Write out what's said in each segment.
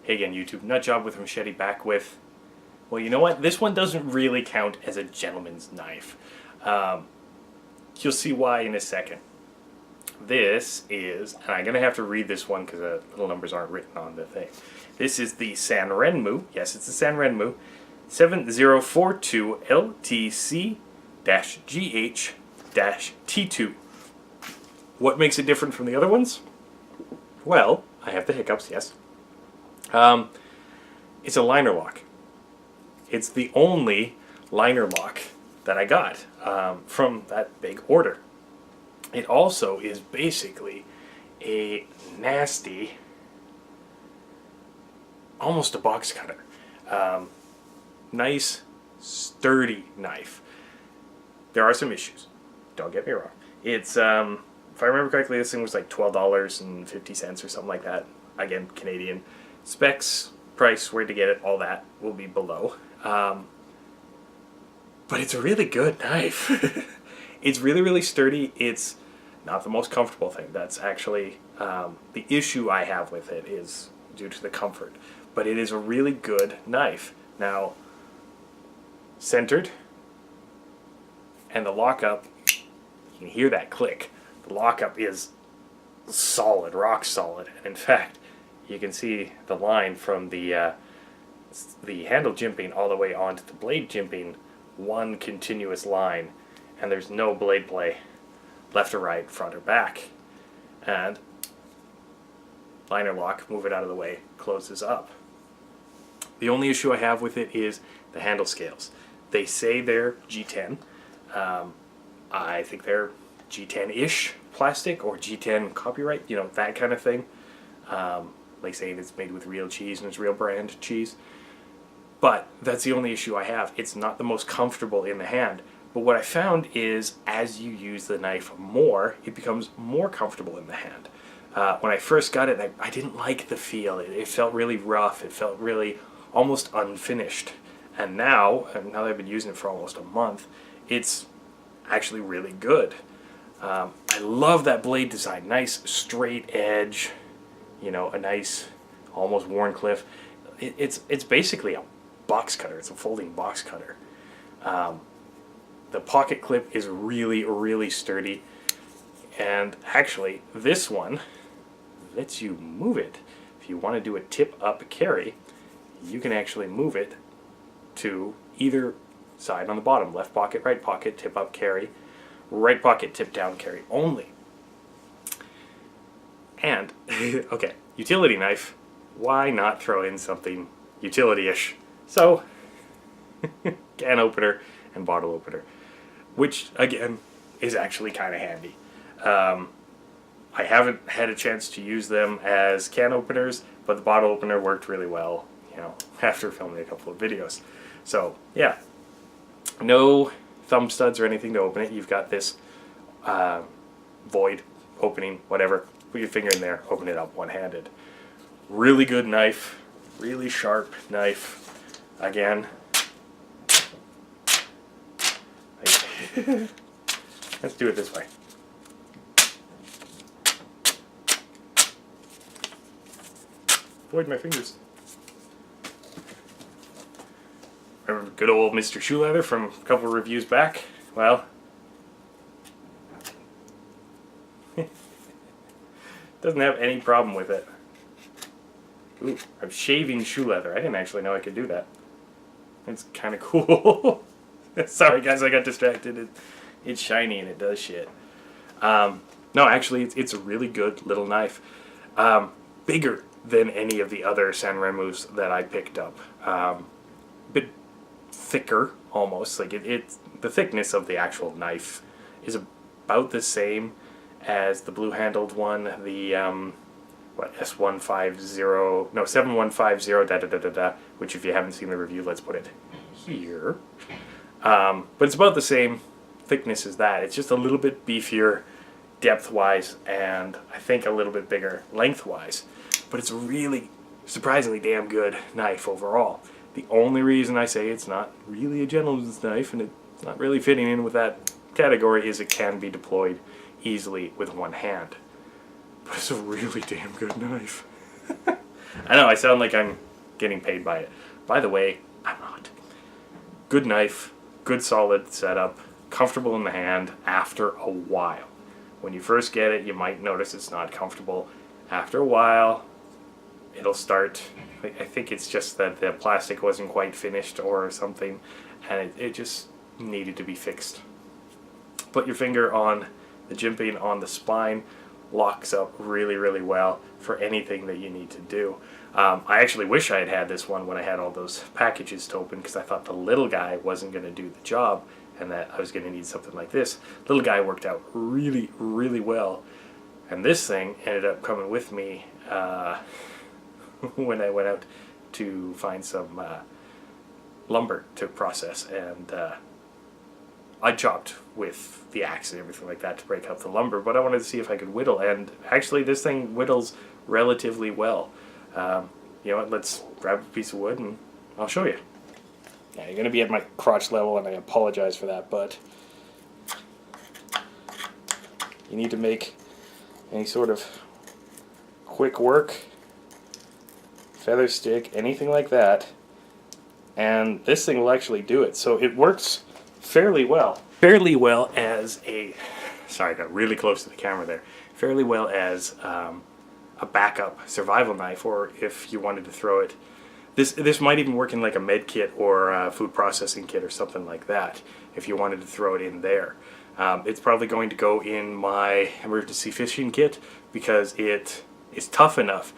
Hey again, YouTube. Nut job with machete back with, well, you know what? This one doesn't really count as a gentleman's knife. You'll see why in a second. This is, and I'm going to have to read this one because the little numbers aren't written on the thing. This is the Sanrenmu, yes, it's the Sanrenmu, 7042 LTC GH T2. What makes it different from the other ones? Well, I have the hiccups, yes. It's a liner lock. It's the only liner lock that I got from that big order. It also is basically a nasty, almost a box cutter. Nice, sturdy knife. There are some issues. Don't get me wrong. It's, if I remember correctly, this thing was like $12.50 or something like that. Again, Canadian. Specs, price, where to get it, all that will be below. But it's a really good knife. It's really, really sturdy. It's not the most comfortable thing. That's actually the issue I have with it is due to the comfort. But it is a really good knife. Now, centered, and the lockup, you can hear that click. The lockup is solid, rock solid. And in fact, you can see the line from the handle jimping all the way onto the blade jimping, one continuous line, and there's no blade play left or right, front or back. And liner lock, move it out of the way, closes up. The only issue I have with it is the handle scales. They say they're G10. I think they're G10-ish plastic or G10 copyright, you know, that kind of thing. Like saying it's made with real cheese and it's real brand cheese. But that's the only issue I have. It's not the most comfortable in the hand. But what I found is as you use the knife more, it becomes more comfortable in the hand. When I first got it, I didn't like the feel. It felt really rough. It felt really almost unfinished. And now that I've been using it for almost a month, it's actually really good. I love that blade design. Nice straight edge. You know, a nice, almost Warncliffe. It's basically a box cutter. It's a folding box cutter. The pocket clip is really, really sturdy. And actually, this one lets you move it. If you want to do a tip-up carry, you can actually move it to either side on the bottom. Left pocket, right pocket, tip-up carry. Right pocket, tip-down carry only. And, okay, utility knife, why not throw in something utility-ish? So, can opener and bottle opener, which, again, is actually kind of handy. I haven't had a chance to use them as can openers, but the bottle opener worked really well, you know, after filming a couple of videos. So, yeah, no thumb studs or anything to open it. You've got this void opening, whatever. Put your finger in there, open it up one-handed. Really good knife, really sharp knife. Again, let's do it this way. Avoid my fingers. Remember good old Mr. Shoe Leather from a couple of reviews back? Well, doesn't have any problem with it. Ooh, I'm shaving shoe leather. I didn't actually know I could do that. It's kind of cool. Sorry guys, I got distracted. It's shiny and it does shit. No, actually, it's a really good little knife. Bigger than any of the other Sanrenmus that I picked up. Bit thicker, almost. Like the thickness of the actual knife is about the same as the blue-handled one, the S150, no, 7150 which if you haven't seen the review, let's put it here. But it's about the same thickness as that. It's just a little bit beefier depth-wise, and I think a little bit bigger length-wise. But it's a really surprisingly damn good knife overall. The only reason I say it's not really a gentleman's knife, and it's not really fitting in with that category, is it can be deployed easily with one hand. But it's a really damn good knife. I know I sound like I'm getting paid by it. By the way, I'm not. Good knife, good solid setup, comfortable in the hand after a while. When you first get it, you might notice it's not comfortable. After a while, it'll start. I think it's just that the plastic wasn't quite finished or something, and it just needed to be fixed. Put your finger on the jimping on the spine, locks up really, really well for anything that you need to do. I actually wish I had had this one when I had all those packages to open, because I thought the little guy wasn't going to do the job and that I was going to need something like this. Little guy worked out really, really well, and this thing ended up coming with me when I went out to find some lumber to process, and I chopped with the axe and everything like that to break up the lumber, but I wanted to see if I could whittle, and actually this thing whittles relatively well. You know what, let's grab a piece of wood and I'll show you. Yeah, you're going to be at my crotch level, and I apologize for that, but you need to make any sort of quick work, feather stick, anything like that, and this thing will actually do it. So it works fairly well. Fairly well as a, sorry, I got really close to the camera there, fairly well as a backup survival knife, or if you wanted to throw it. This might even work in like a med kit or a food processing kit or something like that, if you wanted to throw it in there. It's probably going to go in my emergency fishing kit, because it is tough enough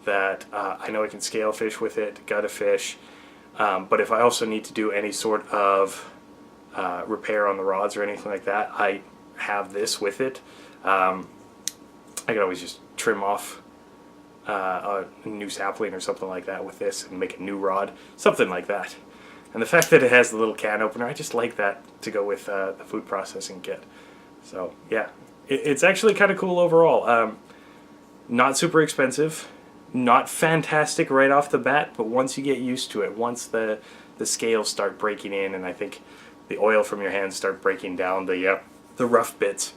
that I know I can scale fish with it, gut a fish, but if I also need to do any sort of repair on the rods or anything like that, I have this with it. I can always just trim off a new sapling or something like that with this and make a new rod, something like that. And the fact that it has the little can opener, I just like that to go with the food processing kit. So yeah, it's actually kind of cool overall. Not super expensive, not fantastic right off the bat, but once you get used to it, once the scales start breaking in, and I think the oil from your hands start breaking down the rough bits,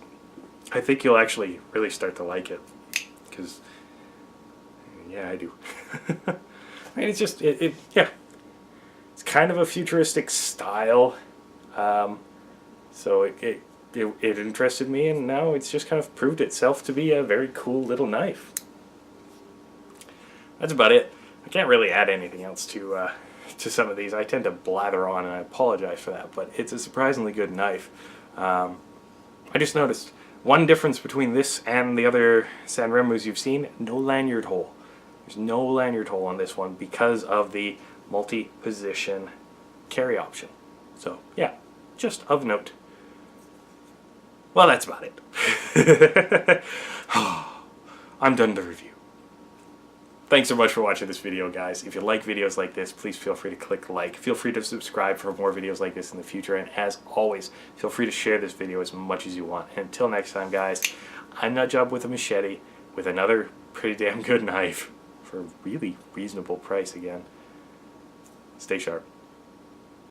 I think you'll actually really start to like it. Because yeah, I do. I mean, it's just yeah, it's kind of a futuristic style, so it interested me, and now it's just kind of proved itself to be a very cool little knife. That's about it. I can't really add anything else to some of these. I tend to blather on, and I apologize for that, but it's a surprisingly good knife. I just noticed one difference between this and the other Sanrenmus you've seen: no lanyard hole. There's no lanyard hole on this one because of the multi-position carry option. So yeah, just of note. Well, that's about it. I'm done the review. Thanks so much for watching this video, guys. If you like videos like this, please feel free to click like. Feel free to subscribe for more videos like this in the future. And as always, feel free to share this video as much as you want. And until next time, guys, I'm Nutjob with a machete, with another pretty damn good knife for a really reasonable price again. Stay sharp.